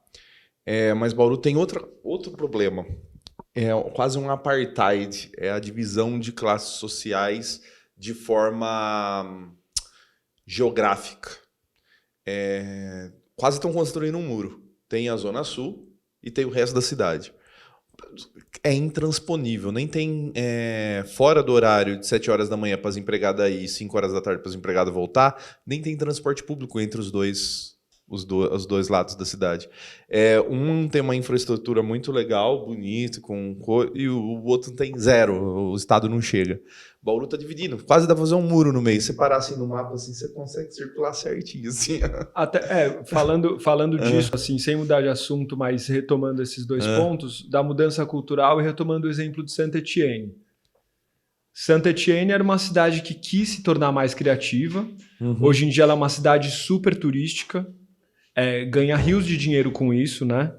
Mas Bauru tem outro problema. É quase um apartheid. É a divisão de classes sociais de forma geográfica. Quase estão construindo um muro. Tem a Zona Sul e tem o resto da cidade. É intransponível. Nem tem fora do horário de 7 horas da manhã para as empregadas ir e 5 horas da tarde para as empregadas voltar, nem tem transporte público entre os dois lados da cidade. Um tem uma infraestrutura muito legal, bonita, e o outro tem zero. O estado não chega. Bauru tá dividindo. Quase dá pra fazer um muro no meio. Se você parar assim no mapa, assim, você consegue circular certinho. Assim. Falando disso, assim, sem mudar de assunto, mas retomando esses dois pontos, da mudança cultural e retomando o exemplo de Saint-Étienne. Saint-Étienne era uma cidade que quis se tornar mais criativa. Uhum. Hoje em dia ela é uma cidade super turística. Ganha rios de dinheiro com isso, né?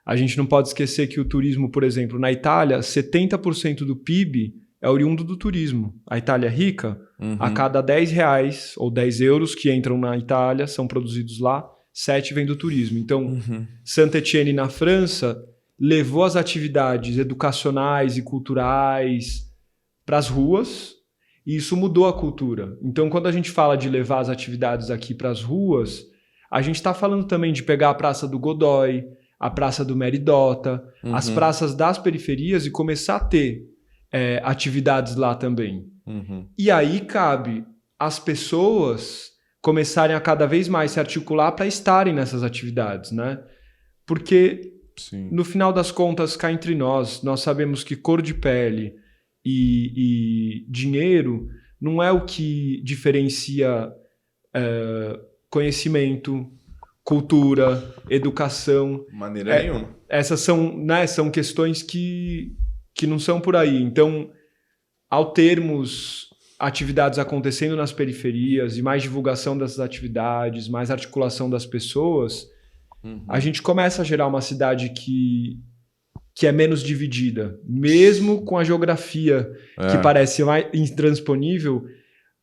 A gente não pode esquecer que o turismo, por exemplo, na Itália, 70% do PIB é oriundo do turismo. A Itália é rica, a cada 10 reais ou 10 euros que entram na Itália, são produzidos lá, 7 vêm do turismo. Então, Saint-Étienne, na França, levou as atividades educacionais e culturais para as ruas, e isso mudou a cultura. Então, quando a gente fala de levar as atividades aqui para as ruas, a gente está falando também de pegar a Praça do Godoy, a Praça do Meridota, as praças das periferias e começar a ter atividades lá também. E aí cabe as pessoas começarem a cada vez mais se articular para estarem nessas atividades, né? Porque, no final das contas, cá entre nós sabemos que cor de pele e dinheiro não é o que diferencia conhecimento, cultura, educação. Maneira nenhuma. Essas são questões que não são por aí. Então, ao termos atividades acontecendo nas periferias e mais divulgação dessas atividades, mais articulação das pessoas, a gente começa a gerar uma cidade que é menos dividida. Mesmo com a geografia que parece mais intransponível,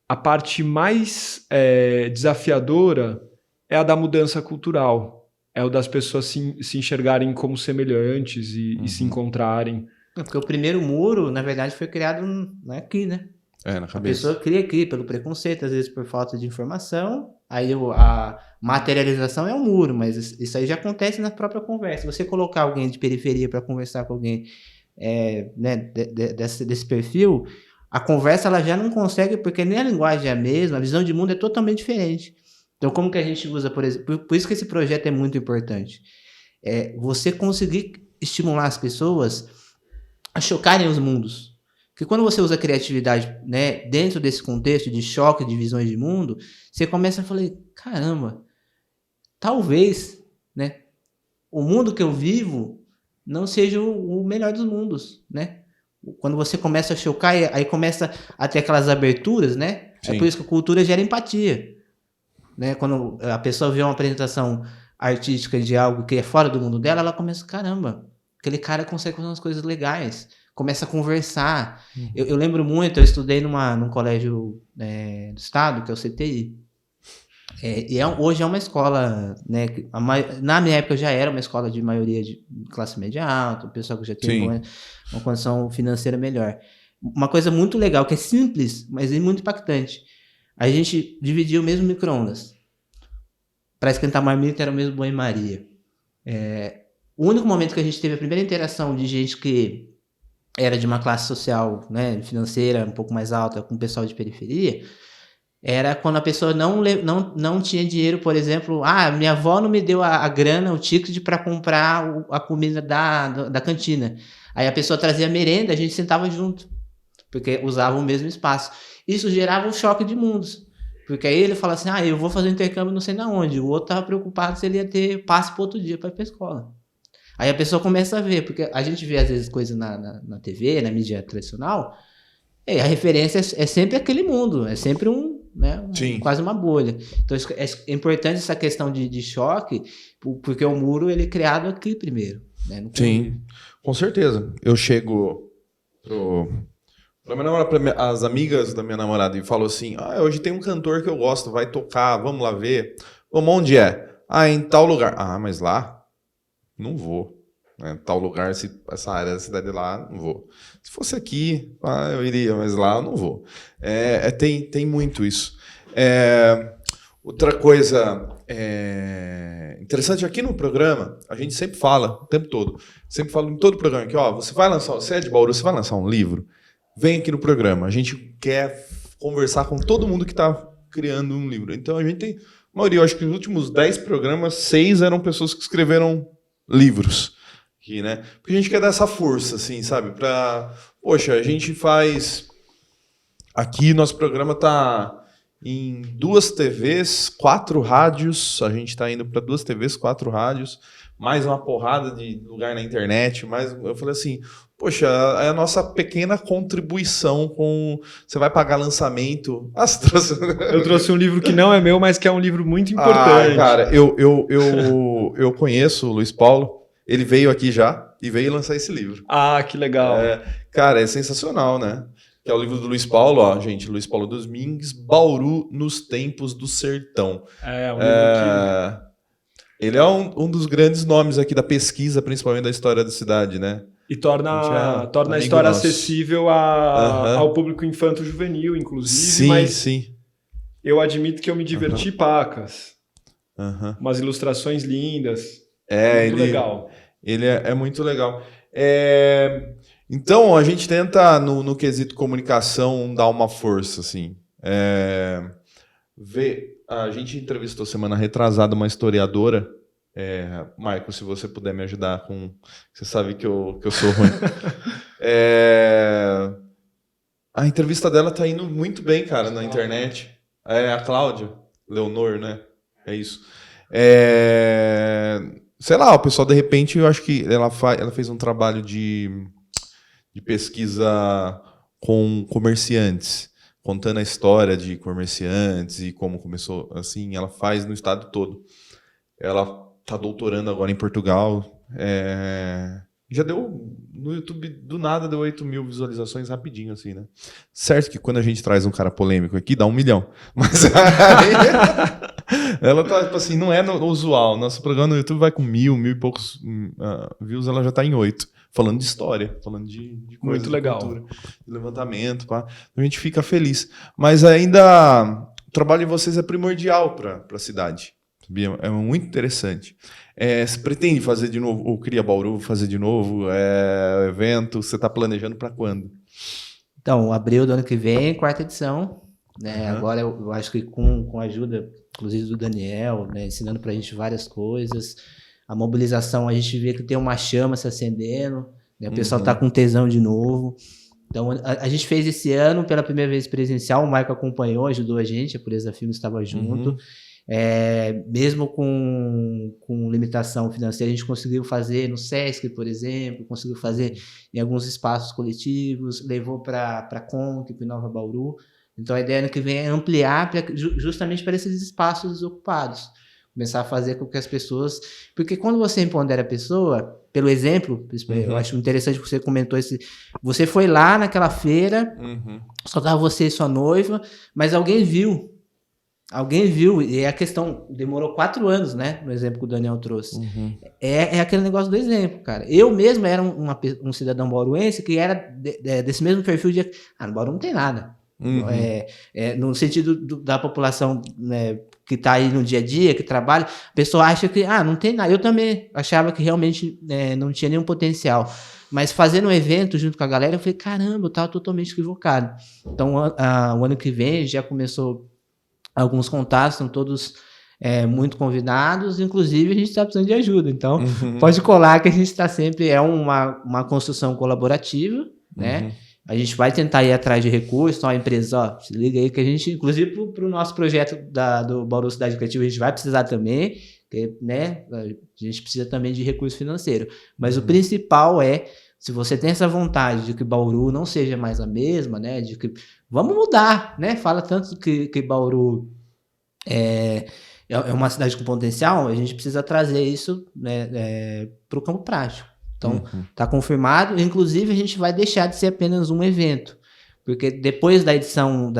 a parte mais desafiadora é a da mudança cultural. É o das pessoas se enxergarem como semelhantes e se encontrarem. Porque o primeiro muro, na verdade, foi criado aqui, né? Na cabeça. A pessoa cria aqui pelo preconceito, às vezes por falta de informação. Aí a materialização é um muro, mas isso aí já acontece na própria conversa. Você colocar alguém de periferia para conversar com alguém desse perfil, a conversa ela já não consegue, porque nem a linguagem é a mesma, a visão de mundo é totalmente diferente. Então, como que a gente usa, por exemplo... Por isso que esse projeto é muito importante. Você conseguir estimular as pessoas a chocarem os mundos. Porque quando você usa a criatividade, né, dentro desse contexto de choque, de visões de mundo, você começa a falar, caramba, talvez, né, o mundo que eu vivo não seja o melhor dos mundos, né? Quando você começa a chocar, aí começa a ter aquelas aberturas, né? Sim. É por isso que a cultura gera empatia, né? Quando a pessoa vê uma apresentação artística de algo que é fora do mundo dela, ela começa, caramba, aquele cara consegue fazer umas coisas legais, começa a conversar. Eu lembro muito, eu estudei num colégio do estado, que é o CTI. Hoje é uma escola, né? Na minha época já era uma escola de maioria de classe média alta, o pessoal que já tem uma condição financeira melhor. Uma coisa muito legal, que é simples, mas é muito impactante. A gente dividia o mesmo micro-ondas. Para esquentar marmita era o mesmo banho-maria. O único momento que a gente teve a primeira interação de gente que era de uma classe social, né, financeira um pouco mais alta, com o pessoal de periferia, era quando a pessoa não tinha dinheiro, por exemplo, minha avó não me deu a grana, o ticket para comprar a comida da cantina. Aí a pessoa trazia merenda, a gente sentava junto, porque usava o mesmo espaço. Isso gerava um choque de mundos, porque aí ele fala assim, eu vou fazer um intercâmbio não sei na onde, o outro estava preocupado se ele ia ter passe para outro dia para ir para a escola. Aí a pessoa começa a ver, porque a gente vê às vezes coisas na TV, na mídia tradicional, a referência é sempre aquele mundo, é sempre quase uma bolha. Então é importante essa questão de choque, porque o muro ele é criado aqui primeiro. Né? Sim, com certeza. Eu chego pra minha namorada, as amigas da minha namorada, e falo assim, hoje tem um cantor que eu gosto, vai tocar, vamos lá ver. Vamos, onde é? Em tal lugar. Mas lá? Não vou. Tal lugar, essa área da cidade lá, não vou. Se fosse aqui, eu iria, mas lá eu não vou. Tem muito isso. Outra coisa interessante aqui no programa, a gente sempre fala o tempo todo, sempre fala em todo o programa que você é de Bauru, você vai lançar um livro, vem aqui no programa. A gente quer conversar com todo mundo que está criando um livro. Então a gente tem, a maioria, eu acho que nos últimos 10 programas, 6 eram pessoas que escreveram livros. Aqui, né? Porque a gente quer dar essa força, assim, sabe? Poxa, a gente faz... Aqui, nosso programa tá em 2 TVs, 4 rádios. A gente tá indo para 2 TVs, 4 rádios, mais uma porrada de lugar na internet. Eu falei assim, poxa, é a nossa pequena contribuição com... Você vai pagar lançamento? Eu trouxe um livro que não é meu, mas que é um livro muito importante. Cara, eu conheço o Luiz Paulo. Ele veio aqui já e veio lançar esse livro. Que legal. Cara, é sensacional, né? Que é o livro do Luiz Paulo, gente. Luiz Paulo Domingues, Bauru nos Tempos do Sertão. Um livro que... Ele é um dos grandes nomes aqui da pesquisa, principalmente da história da cidade, né? E torna a história acessível ao público infanto-juvenil, inclusive. Sim. Eu admito que eu me diverti pacas. Umas ilustrações lindas. Muito legal. Ele é muito legal. Então, a gente tenta, no quesito comunicação, dar uma força, assim. A gente entrevistou semana retrasada uma historiadora. Marco, se você puder me ajudar com... Você sabe que eu sou ruim. A entrevista dela tá indo muito bem, cara, na internet. A Cláudia Leonor, né? É isso. Sei lá, o pessoal, de repente, eu acho que ela fez um trabalho de pesquisa com comerciantes, contando a história de comerciantes e como começou, assim, ela faz no estado todo. Ela está doutorando agora em Portugal. Já deu, no YouTube, do nada, deu 8 mil visualizações rapidinho, assim, né? Certo que quando a gente traz um cara polêmico aqui, dá 1 milhão. Mas aí... Ela tá, tipo assim, não é no usual. Nosso programa no YouTube vai com 1.000 e poucos views, ela já tá em 8. Falando de história, falando de coisa. Muito legal. De cultura, de levantamento, pá. A gente fica feliz. Mas ainda, o trabalho de vocês é primordial para a cidade. Sabia? É muito interessante. Você pretende fazer de novo, ou Cria Bauru fazer de novo, evento? Você está planejando para quando? Então, abril do ano que vem, 4ª edição. Né? Agora eu acho que com a ajuda, inclusive do Daniel, né, ensinando para a gente várias coisas. A mobilização, a gente vê que tem uma chama se acendendo, né? O pessoal está com tesão de novo. Então, a gente fez esse ano pela primeira vez presencial, o Marco acompanhou, ajudou a gente, a Pureza Filmes estava junto. Mesmo com limitação financeira, a gente conseguiu fazer no Sesc, por exemplo, conseguiu fazer em alguns espaços coletivos, levou para a Conque, para Nova Bauru. Então, a ideia ano que vem é ampliar justamente para esses espaços desocupados. Começar a fazer com que as pessoas... Porque quando você empodera a pessoa, pelo exemplo, eu acho interessante que você comentou esse... Você foi lá naquela feira, só estava você e sua noiva, mas alguém viu. Alguém viu, e a questão demorou 4 anos, né? No exemplo que o Daniel trouxe. É aquele negócio do exemplo, cara. Eu mesmo era um cidadão bauruense que era desse mesmo perfil de... no Bauru não tem nada. No sentido da população, né, que está aí no dia a dia, que trabalha, a pessoa acha que não tem nada. Eu também achava que realmente não tinha nenhum potencial. Mas fazendo um evento junto com a galera, eu falei, caramba, eu estava totalmente equivocado. Então, o ano que vem já começou alguns contatos, estão todos muito convidados, inclusive a gente está precisando de ajuda. Então, pode colar que a gente está sempre... É uma construção colaborativa, né? A gente vai tentar ir atrás de recursos, então a empresa, se liga aí que a gente, inclusive para o nosso projeto do Bauru Cidade Criativa, a gente vai precisar também, né? A gente precisa também de recurso financeiro. Mas o principal se você tem essa vontade de que Bauru não seja mais a mesma, né? De que vamos mudar, né? Fala tanto que Bauru é uma cidade com potencial, a gente precisa trazer isso, né, para o campo prático. Então, está confirmado. Inclusive, a gente vai deixar de ser apenas um evento. Porque depois da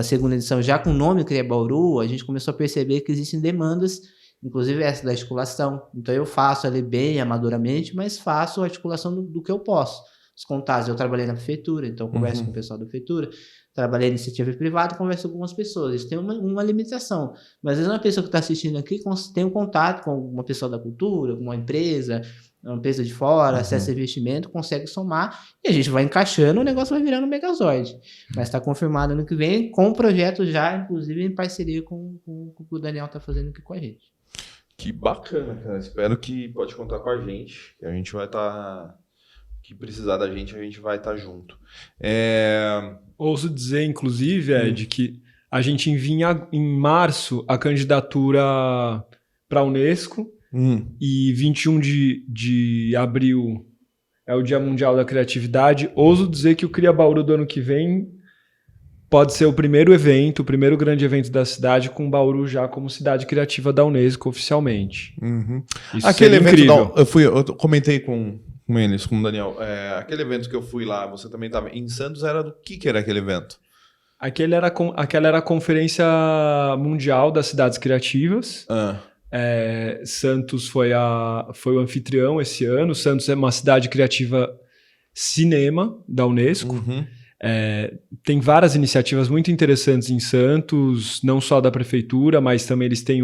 segunda edição, já com o nome Cria Bauru, a gente começou a perceber que existem demandas, inclusive essa da articulação. Então, eu faço ali bem amadoramente, mas faço a articulação do que eu posso. Os contatos, eu trabalhei na prefeitura, então converso com o pessoal da prefeitura. Trabalhei em iniciativa privada, converso com algumas pessoas. Eles têm uma limitação. Mas às vezes uma pessoa que está assistindo aqui tem um contato com uma pessoa da cultura, com uma empresa de fora, acesso a investimento, consegue somar e a gente vai encaixando, o negócio vai virando um megazord. Mas está confirmado ano que vem, com o projeto já, inclusive em parceria com o que o Daniel está fazendo aqui com a gente. Que bacana, cara. Espero que pode contar com a gente, que a gente vai estar... que precisar da gente, a gente vai estar junto. Ouso dizer, inclusive, Ed, que a gente envia em março a candidatura para a Unesco, e 21 de abril é o Dia Mundial da Criatividade. Ouso dizer que o Cria Bauru do ano que vem pode ser o primeiro grande evento da cidade com Bauru já como cidade criativa da Unesco oficialmente. Isso aquele evento incrível. Eu comentei com eles, com o Daniel. Aquele evento que eu fui lá, você também estava em Santos, era do que era aquele evento? Aquela era a Conferência Mundial das Cidades Criativas. Santos foi o anfitrião esse ano. Santos é uma cidade criativa cinema da Unesco. Tem várias iniciativas muito interessantes em Santos, não só da prefeitura, mas também eles têm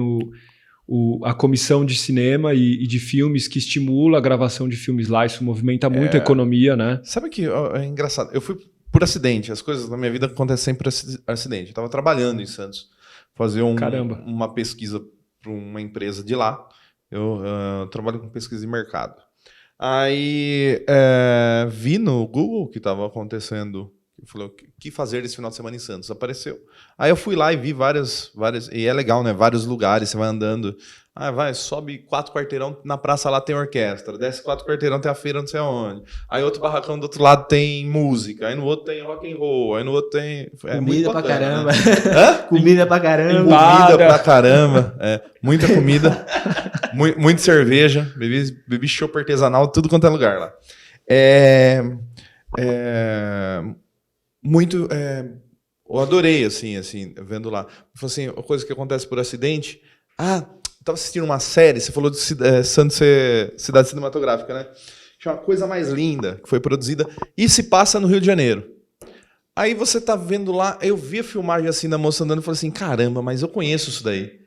a comissão de cinema e de filmes que estimula a gravação de filmes lá. Isso movimenta muito a economia, né? Sabe que é engraçado? Eu fui por acidente. As coisas na minha vida acontecem sempre por acidente. Eu estava trabalhando em Santos, fazer uma pesquisa para uma empresa de lá. Eu trabalho com pesquisa de mercado. Aí vi no Google que estava acontecendo. Eu falei, o que fazer esse final de semana em Santos? Apareceu. Aí eu fui lá e vi várias... E é legal, né? Vários lugares, você vai andando. Sobe 4 quarteirão, na praça lá tem orquestra. Desce 4 quarteirão, tem a feira não sei aonde. Aí outro barracão do outro lado tem música. Aí no outro tem rock and roll. Aí no outro tem... Comida pra caramba. Né? Comida pra caramba. Comida pra caramba. Muita comida. Muita cerveja. Bebi chopp artesanal, tudo quanto é lugar lá. Muito... eu adorei, assim, vendo lá. Falei assim, uma coisa que acontece por acidente... Estava assistindo uma série, você falou de Santos ser cidade cinematográfica, né? Chama Coisa Mais Linda, que foi produzida e se passa no Rio de Janeiro. Aí você tá vendo lá, eu vi a filmagem assim da moça andando e falei assim, caramba, mas eu conheço isso daí.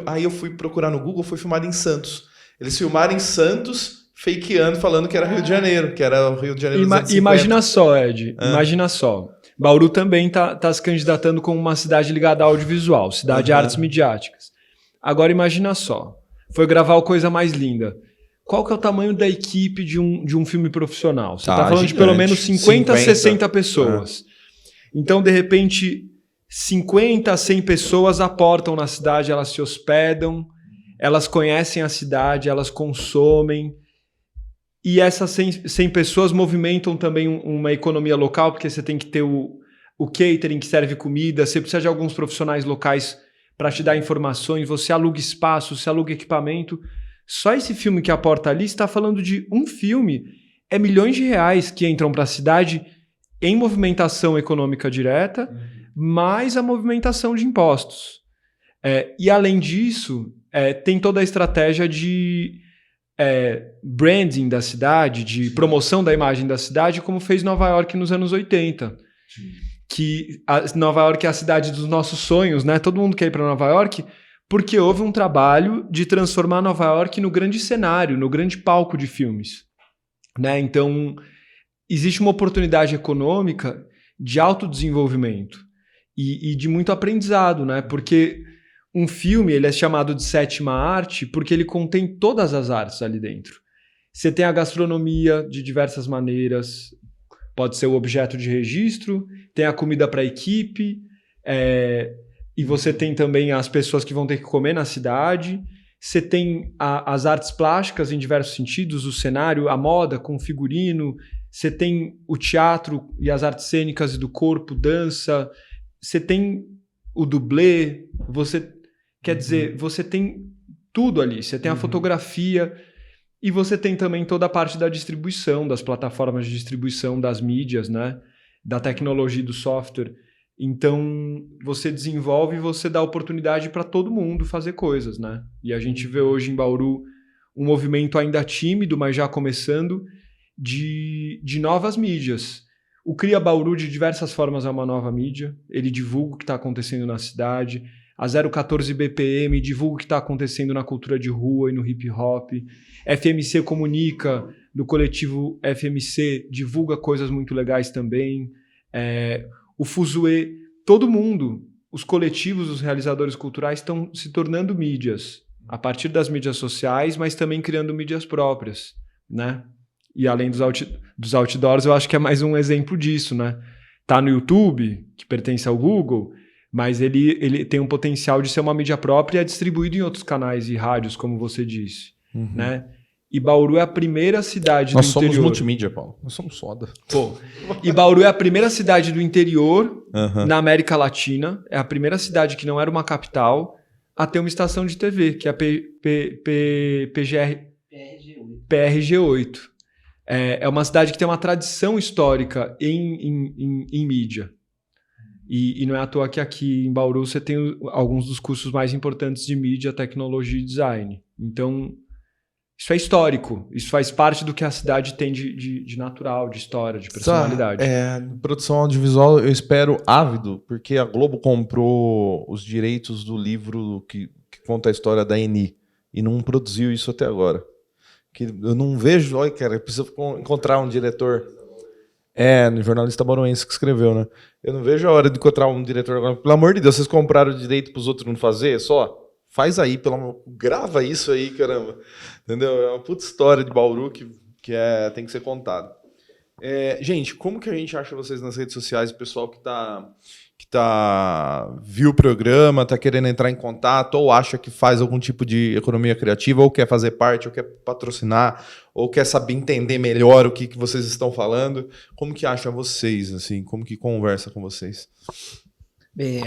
Aí eu fui procurar no Google, foi filmado em Santos. Eles filmaram em Santos, fakeando, falando que era Rio de Janeiro, que era o Rio de Janeiro dos anos 50. Imagina só, Ed, imagina só. Bauru também tá se candidatando como uma cidade ligada ao audiovisual, cidade de artes midiáticas. Agora imagina só, foi gravar o Coisa Mais Linda. qual que é o tamanho da equipe de um filme profissional? Você está falando gigante. de pelo menos 50, 60 pessoas. Então, de repente, 50 a 100 pessoas aportam na cidade, elas se hospedam, elas conhecem a cidade, elas consomem. E essas 100 pessoas movimentam também uma economia local, porque você tem que ter o catering que serve comida, você precisa de alguns profissionais locais para te dar informações, você aluga espaço, você aluga equipamento. Só esse filme que aporta ali, está falando de um filme, é milhões de reais que entram para a cidade em movimentação econômica direta, mais a movimentação de impostos. E além disso, tem toda a estratégia de branding da cidade, de promoção da imagem da cidade, como fez Nova York nos anos 80. Que Nova York é a cidade dos nossos sonhos, né? Todo mundo quer ir para Nova York, porque houve um trabalho de transformar Nova York no grande cenário, no grande palco de filmes, né? Então, existe uma oportunidade econômica de autodesenvolvimento e de muito aprendizado, né? Porque um filme, ele é chamado de sétima arte porque ele contém todas as artes ali dentro. Você tem a gastronomia de diversas maneiras, pode ser o objeto de registro, tem a comida para a equipe, e você tem também as pessoas que vão ter que comer na cidade. Você tem as artes plásticas em diversos sentidos, o cenário, a moda com figurino. Você tem o teatro e as artes cênicas do corpo, dança. Você tem o dublê. Quer dizer, você tem tudo ali. Você tem a fotografia. E você tem também toda a parte da distribuição, das plataformas de distribuição, das mídias, né? Da tecnologia e do software. Então, você desenvolve e você dá oportunidade para todo mundo fazer coisas, né? E a gente vê hoje em Bauru um movimento ainda tímido, mas já começando, de novas mídias. O Cria Bauru, de diversas formas, é uma nova mídia. Ele divulga o que está acontecendo na cidade. A 014 BPM divulga o que está acontecendo na cultura de rua e no hip hop. FMC Comunica, do coletivo FMC, divulga coisas muito legais também. O Fuzue, todo mundo, os coletivos, os realizadores culturais estão se tornando mídias, a partir das mídias sociais, mas também criando mídias próprias, né? E além dos outdoors, eu acho que é mais um exemplo disso, né? Tá no YouTube, que pertence ao Google, mas ele tem um potencial de ser uma mídia própria e é distribuído em outros canais e rádios, como você disse, né? E Bauru é a primeira cidade do interior... Nós somos multimídia, Paulo. Nós somos foda. Pô. E Bauru é a primeira cidade do interior na América Latina. É a primeira cidade que não era uma capital a ter uma estação de TV, que é a PRG8. É uma cidade que tem uma tradição histórica em mídia. E não é à toa que aqui em Bauru você tem alguns dos cursos mais importantes de mídia, tecnologia e design. Então... isso é histórico, isso faz parte do que a cidade tem de natural, de história, de personalidade. Produção audiovisual, eu espero ávido, porque a Globo comprou os direitos do livro que conta a história da Eni e não produziu isso até agora. Que eu não vejo, olha, cara, eu preciso encontrar um diretor. No jornalista baruense que escreveu, né? Eu não vejo a hora de encontrar um diretor agora. Pelo amor de Deus, vocês compraram o direito para os outros não fazer? Só faz aí, grava isso aí, caramba. Entendeu? É uma puta história de Bauru que tem que ser contada. Gente, como que a gente acha vocês nas redes sociais? O pessoal que viu o programa, tá querendo entrar em contato, ou acha que faz algum tipo de economia criativa, ou quer fazer parte, ou quer patrocinar, ou quer saber entender melhor o que vocês estão falando. Como que acha vocês, assim? Como que conversa com vocês? Bem,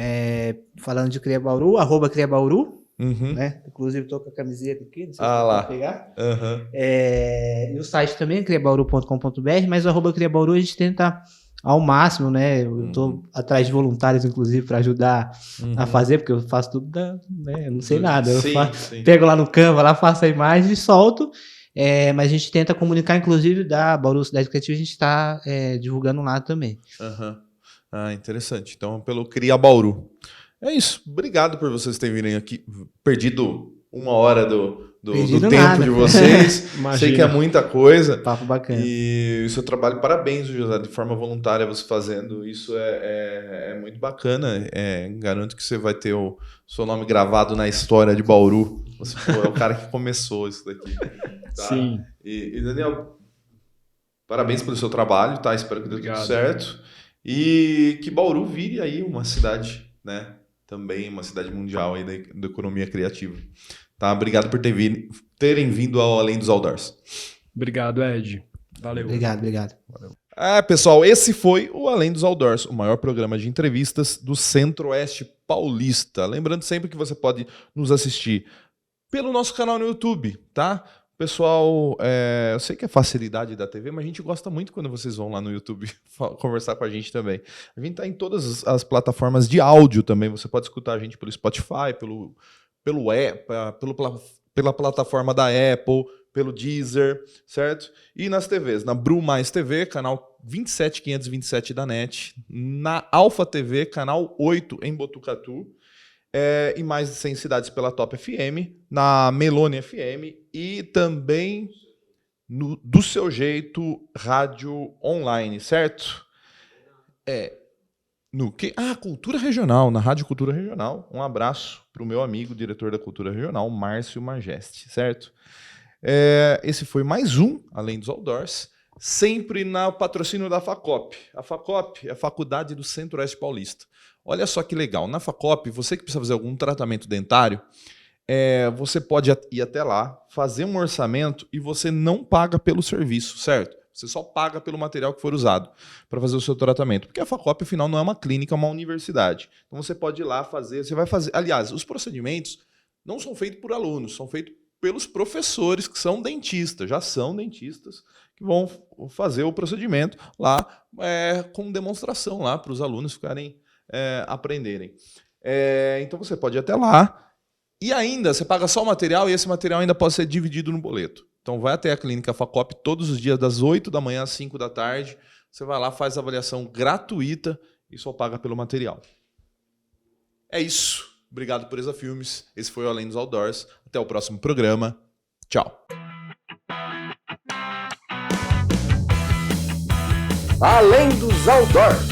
falando de Cria Bauru, @CriaBauru. Né? Inclusive estou com a camiseta aqui, não sei se lá. Pode pegar. E o site também é criabauru.com.br, mas o @CriaBauru a gente tenta ao máximo, né? Eu estou atrás de voluntários, inclusive, para ajudar a fazer, porque eu faço tudo, né? Eu não sei nada. Eu pego lá no Canva, lá faço a imagem e solto. Mas a gente tenta comunicar, inclusive, da Bauru Cidade Criativa, a gente está divulgando lá também. Interessante. Então, pelo Cria Bauru. É isso. Obrigado por vocês terem vindo aqui. Perdido 1 hora do Perdido tempo nada. de vocês. Imagina. Sei que é muita coisa. Papo bacana. E o seu trabalho, parabéns, José, de forma voluntária você fazendo. Isso é muito bacana. Garanto que você vai ter o seu nome gravado na história de Bauru. Você é o cara que começou isso daqui. Tá? Sim. E Daniel, parabéns pelo seu trabalho, tá? Espero que dê tudo certo. E que Bauru vire aí uma cidade, né? Também uma cidade mundial aí da economia criativa. Tá? Obrigado por terem vindo ao Além dos Outdoors. Obrigado, Ed. Valeu. Obrigado. Valeu. Pessoal, esse foi o Além dos Outdoors, o maior programa de entrevistas do Centro-Oeste Paulista. Lembrando sempre que você pode nos assistir pelo nosso canal no YouTube, tá? Pessoal, eu sei que é facilidade da TV, mas a gente gosta muito quando vocês vão lá no YouTube conversar com a gente também. A gente está em todas as plataformas de áudio também. Você pode escutar a gente pelo Spotify, pela plataforma da Apple, pelo Deezer, certo? E nas TVs, na Bru Mais TV, canal 27527 da NET, na Alfa TV, canal 8 em Botucatu, e mais de 100 cidades pela Top FM, na Melone FM e também do Seu Jeito Rádio Online, certo? No que? Cultura Regional, na Rádio Cultura Regional. Um abraço para o meu amigo, diretor da Cultura Regional, Márcio Majeste, certo? Esse foi mais um Além dos Outdoors, sempre no patrocínio da FACOP. A FACOP é a Faculdade do Centro-Oeste Paulista. Olha só que legal, na FACOP, você que precisa fazer algum tratamento dentário, você pode ir até lá, fazer um orçamento e você não paga pelo serviço, certo? Você só paga pelo material que for usado para fazer o seu tratamento. Porque a FACOP, afinal, não é uma clínica, é uma universidade. Então você pode ir lá fazer, você vai fazer... Aliás, os procedimentos não são feitos por alunos, são feitos pelos professores que são dentistas, já são dentistas, que vão fazer o procedimento lá com demonstração lá para os alunos ficarem aprenderem. Então você pode ir até lá e ainda você paga só o material e esse material ainda pode ser dividido no boleto. Então vai até a clínica FACOP todos os dias das 8 da manhã às 5 da tarde. Você vai lá, faz a avaliação gratuita e só paga pelo material. É isso. Obrigado por Exafilmes. Filmes. Esse foi o Além dos Outdoors. Até o próximo programa. Tchau. Além dos Outdoors.